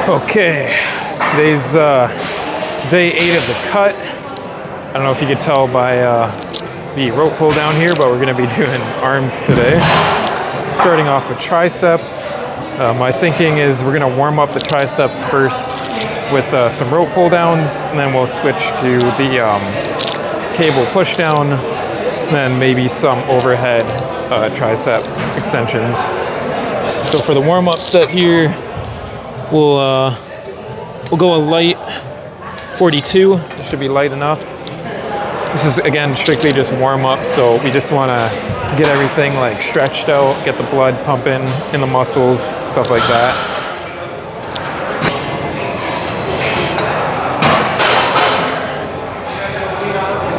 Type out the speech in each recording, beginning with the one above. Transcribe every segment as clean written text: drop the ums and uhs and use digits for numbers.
Okay, today's day 8 of the cut. I don't know if you could tell by the rope pull down here, but we're gonna be doing arms today. Starting off with triceps. My thinking is we're gonna warm up the triceps first with some rope pull downs, and then we'll switch to the cable push down, then maybe some overhead tricep extensions. So for the warm up set here, we'll go a light 42. It should be light enough. This is again strictly just warm up, so we just want to get everything like stretched out, get the blood pumping in the muscles, stuff like that.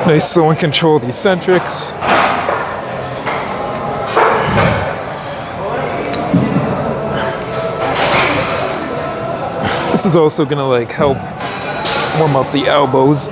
Nice slow and controlled eccentrics. This is also gonna like help warm up the elbows.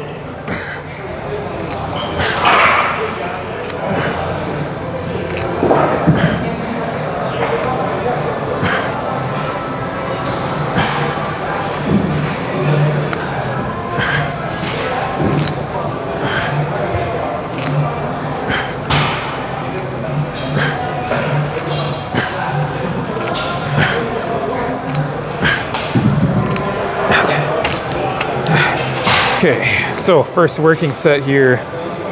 Okay, so first working set here,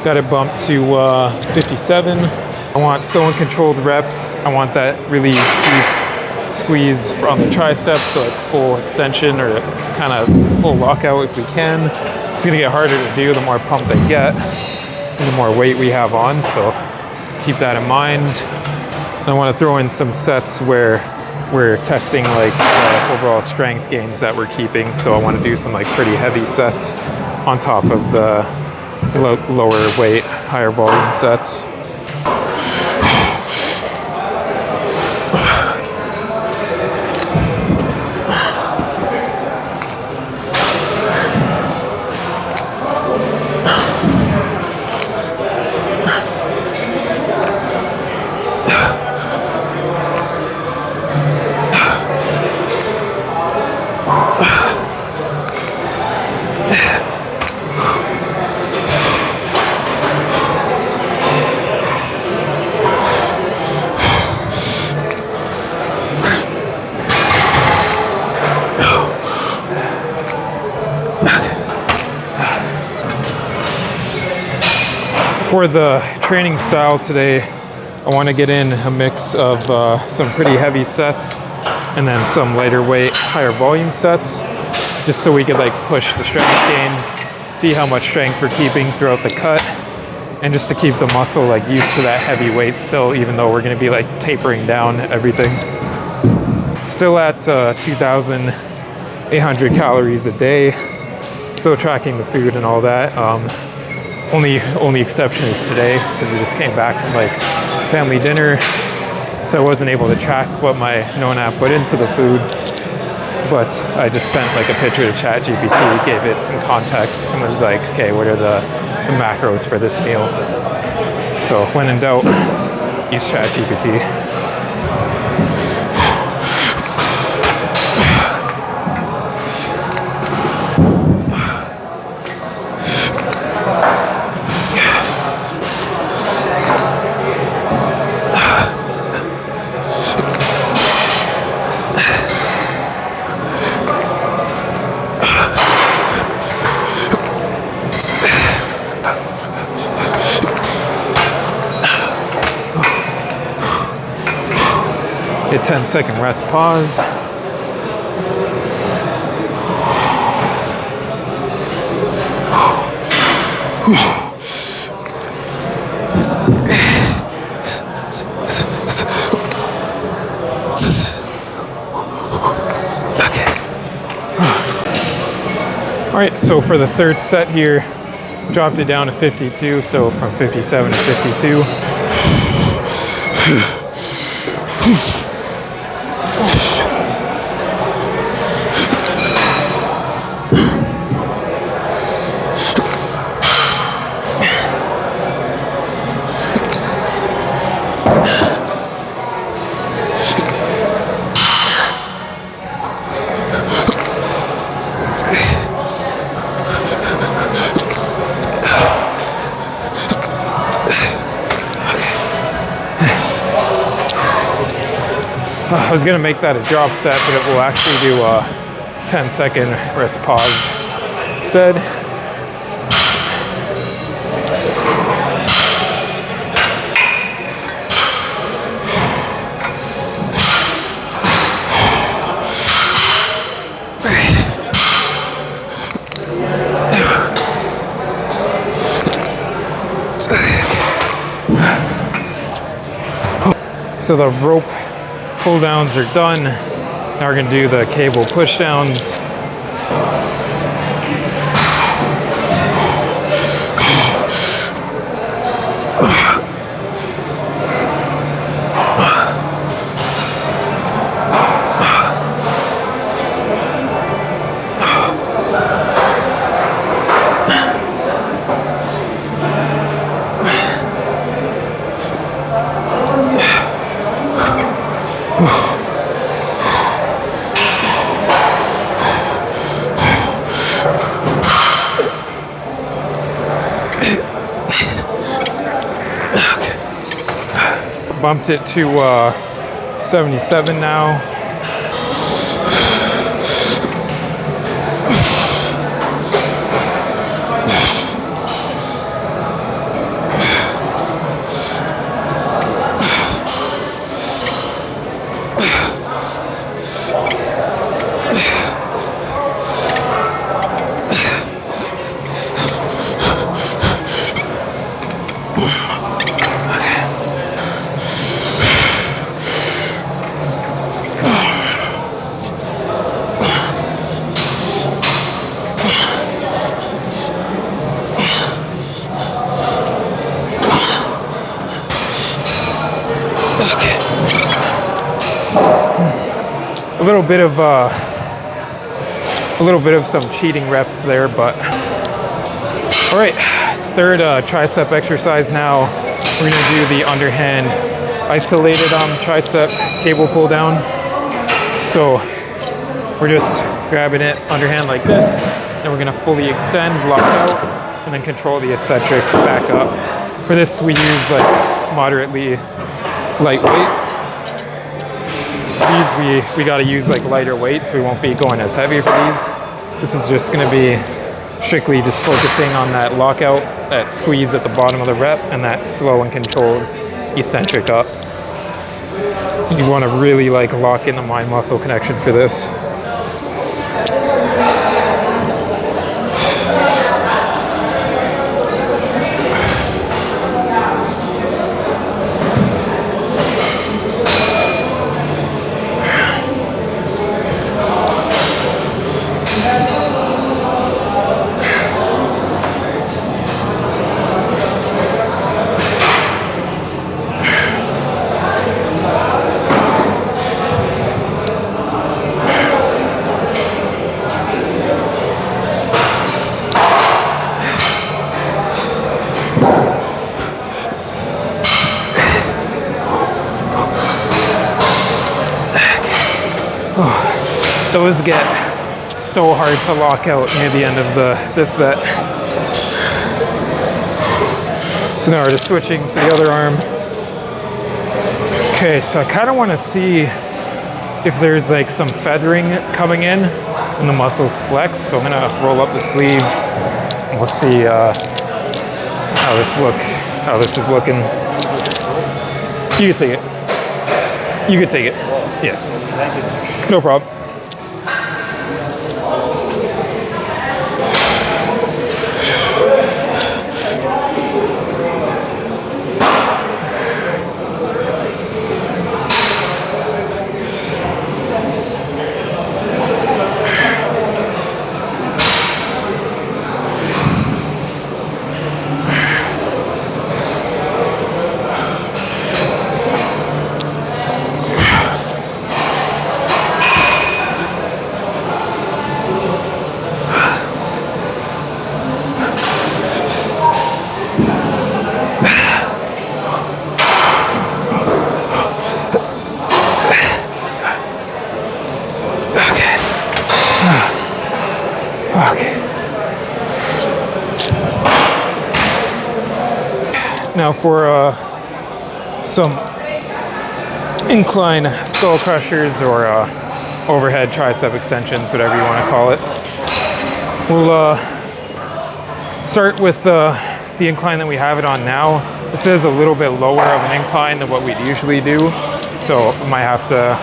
got it bumped to 57. I want slow and controlled reps. I want that really deep squeeze on the triceps, so like full extension or kind of full lockout if we can. It's gonna get harder to do the more pump they get and the more weight we have on, so keep that in mind. I want to throw in some sets where we're testing like overall strength gains that we're keeping, so I want to do some like pretty heavy sets on top of the lower weight, higher volume sets. For the training style today, I want to get in a mix of some pretty heavy sets and then some lighter weight, higher volume sets, just so we could like push the strength gains, see how much strength we're keeping throughout the cut, and just to keep the muscle like used to that heavy weight still, even though we're going to be like tapering down everything. Still at 2,800 calories a day, still tracking the food and all that. Only exception is today, because we just came back from like family dinner, so I wasn't able to track what my known app put into the food, but I just sent like a picture to ChatGPT, gave it some context, and was like, okay, what are the macros for this meal? So when in doubt, use ChatGPT. A 10-second rest pause. All right, so for the third set here, dropped it down to 52, so from 57 to 52. I was gonna make that a drop set, but it will actually do a 10-second rest pause instead. So the rope pull downs are done. Now we're gonna do the cable push downs. Bumped it to 77 now. A little bit of some cheating reps there, but all right, it's third tricep exercise now. We're gonna do the underhand isolated tricep cable pull down. So we're just grabbing it underhand like this, and we're gonna fully extend, lock out, and then control the eccentric back up. For this, we use like moderately lightweight. These we got to use like lighter weight, so we won't be going as heavy for these. This is just going to be strictly just focusing on that lockout, that squeeze at the bottom of the rep, and that slow and controlled eccentric up. You want to really like lock in the mind muscle connection for this. Those get so hard to lock out near the end of this set. So now we're just switching to the other arm. Okay, so I kind of want to see if there's like some feathering coming in and the muscles flex. So I'm gonna roll up the sleeve and we'll see how this is looking. You can take it. You can take it. Yeah. Thank you. No problem. Now for some incline skull crushers or overhead tricep extensions, whatever you want to call it. We'll start with the incline that we have it on now. This is a little bit lower of an incline than what we'd usually do, so we might have to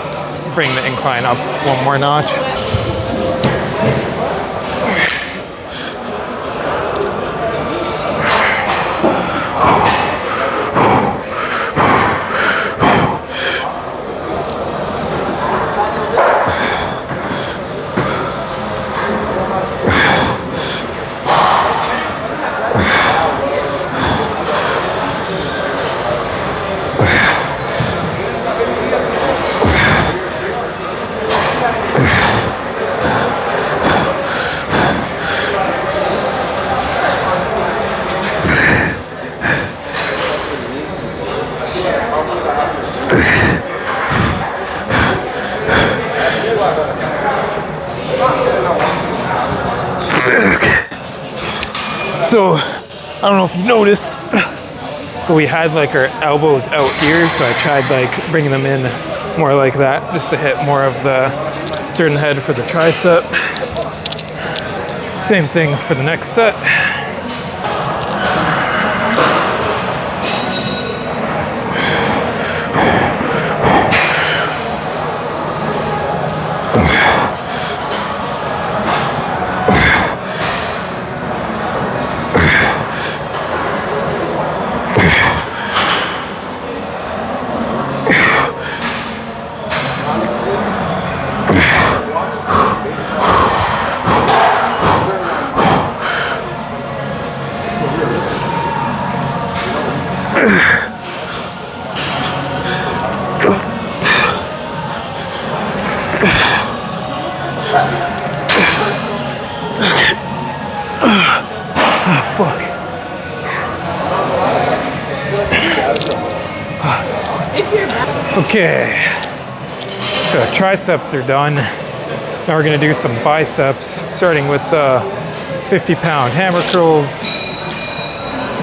bring the incline up one more notch. So, I don't know if you noticed, but we had like our elbows out here, so I tried like bringing them in more like that, just to hit more of the certain head for the tricep. Same thing for the next set. Fuck. Okay, so triceps are done. Now we're gonna do some biceps, starting with the 50-pound hammer curls.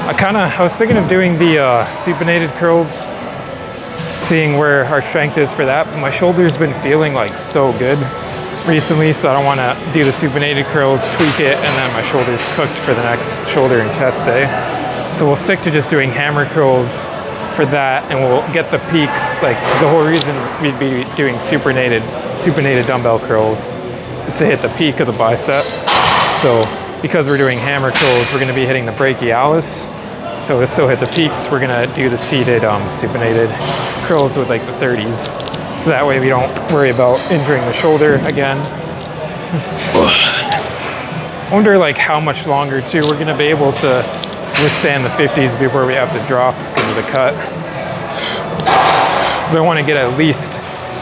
I was thinking of doing the supinated curls, seeing where our strength is for that, but my shoulder's been feeling like so good recently, so I don't want to do the supinated curls, tweak it, and then my shoulder's cooked for the next shoulder and chest day. So we'll stick to just doing hammer curls for that, and we'll get the peaks, like, because the whole reason we'd be doing supinated dumbbell curls is to hit the peak of the bicep. So because we're doing hammer curls, we're going to be hitting the brachialis. So to still hit the peaks, we're going to do the seated supinated curls with like the 30s. So that way we don't worry about injuring the shoulder again. I wonder like how much longer too we're gonna be able to withstand the 50s before we have to drop because of the cut. But I want to get at least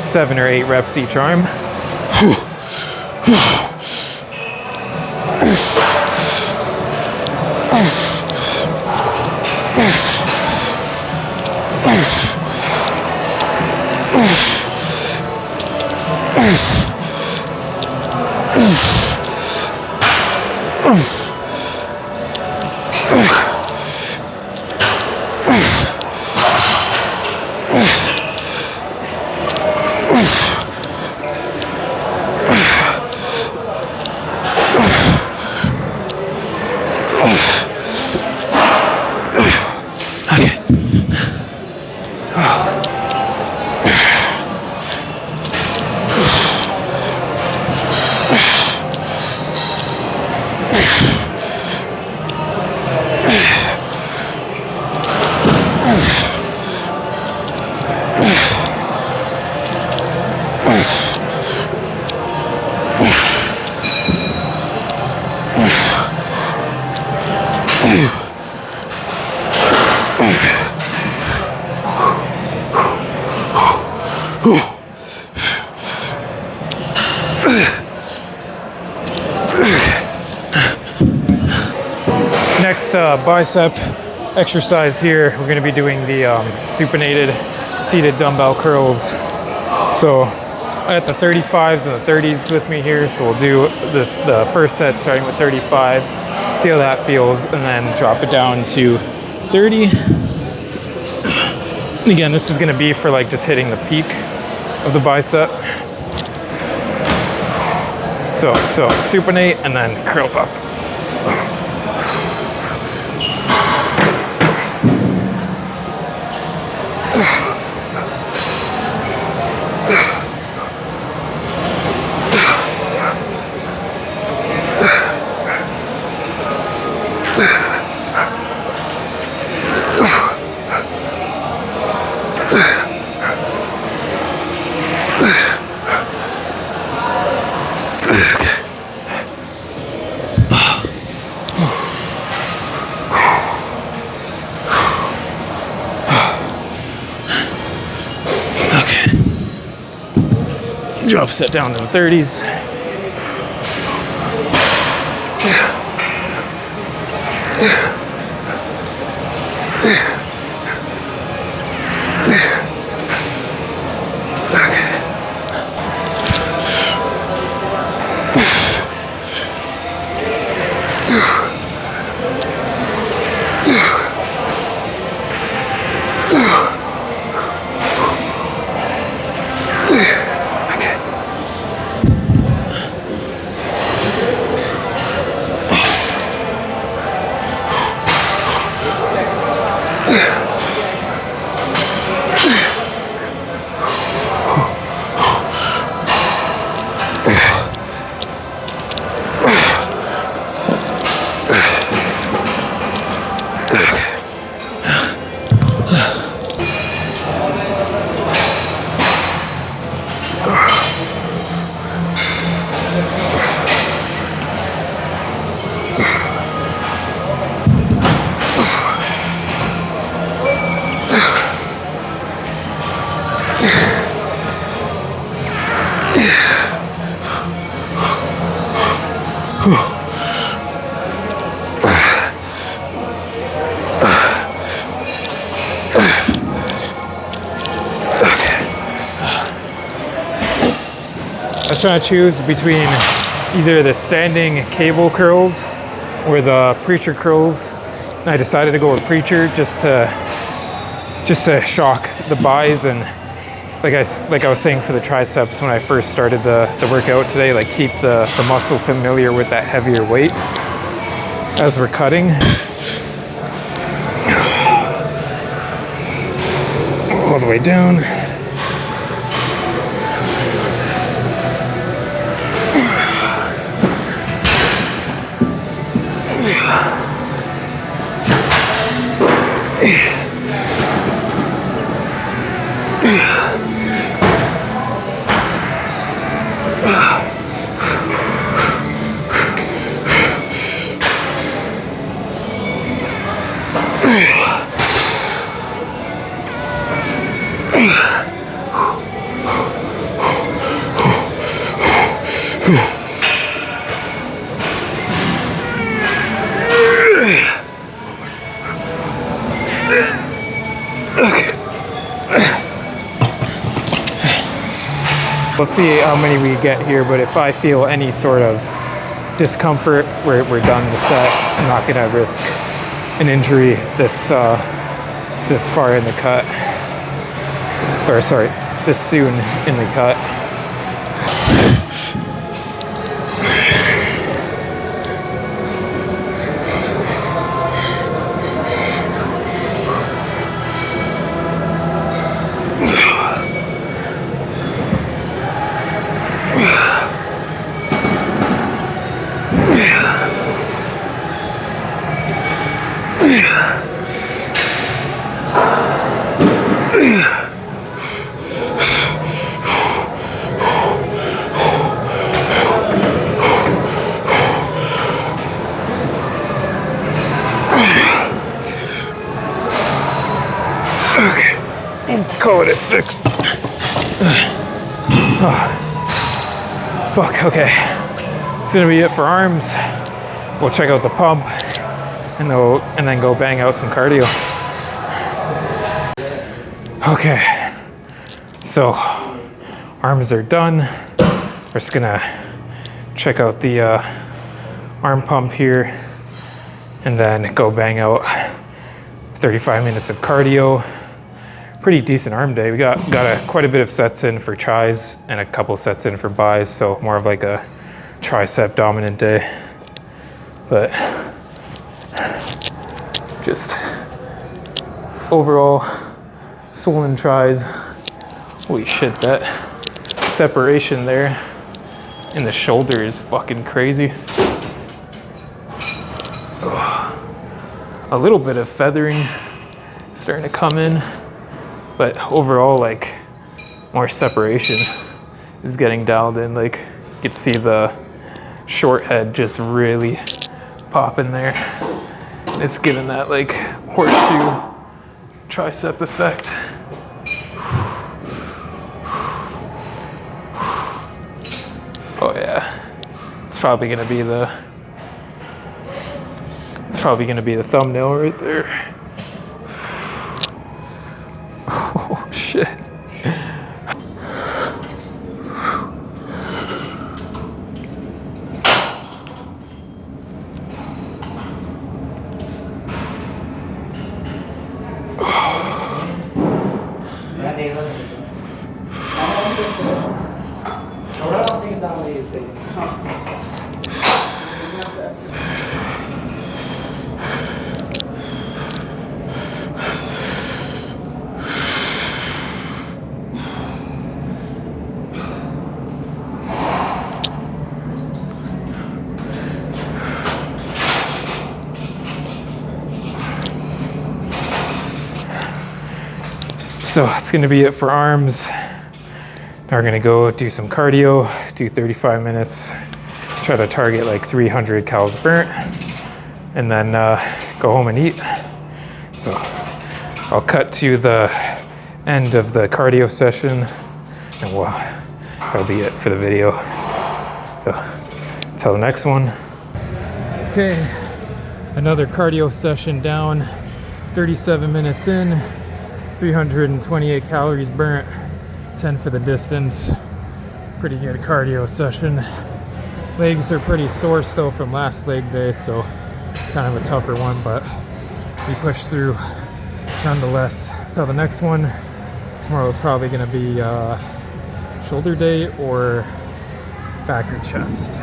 7 or 8 reps each arm. Next bicep exercise here, we're going to be doing the supinated seated dumbbell curls. So I got the 35s and the 30s with me here, so we'll do the first set starting with 35, see how that feels, and then drop it down to 30. And again, this is gonna be for like just hitting the peak of the bicep. So supinate and then curl up. Drop set down to the 30s. I was trying to choose between either the standing cable curls or the preacher curls, and I decided to go with preacher just to shock the buys, and like I was saying for the triceps when I first started the workout today, like keep the muscle familiar with that heavier weight as we're cutting. All the way down. Let's see how many we get here, but if I feel any sort of discomfort, we're done the set. I'm not gonna risk an injury this far in the cut. Or sorry, this soon in the cut. Call it at 6. Fuck, okay. It's gonna be it for arms. We'll check out the pump and then go bang out some cardio. Okay, so arms are done. We're just gonna check out the arm pump here and then go bang out 35 minutes of cardio. pretty decent arm day. We got quite a bit of sets in for tris and a couple sets in for bis, so more of like a tricep dominant day. But just overall swollen tris. Holy shit, that separation there in the shoulder is fucking crazy. A little bit of feathering starting to come in, but overall, like, more separation is getting dialed in. Like, you can see the short head just really popping there. It's giving that like horseshoe tricep effect. Oh yeah, it's probably gonna be the thumbnail right there. Oh shit. So that's gonna be it for arms. Now we're gonna go do some cardio, do 35 minutes, try to target like 300 calories burnt, and then go home and eat. So I'll cut to the end of the cardio session, and that'll be it for the video. So until the next one. Okay, another cardio session down, 37 minutes in. 328 calories burnt, 10 for the distance. Pretty good cardio session. Legs are pretty sore still from last leg day, so it's kind of a tougher one, but we pushed through nonetheless. So the next one, tomorrow is probably gonna be shoulder day or back or chest.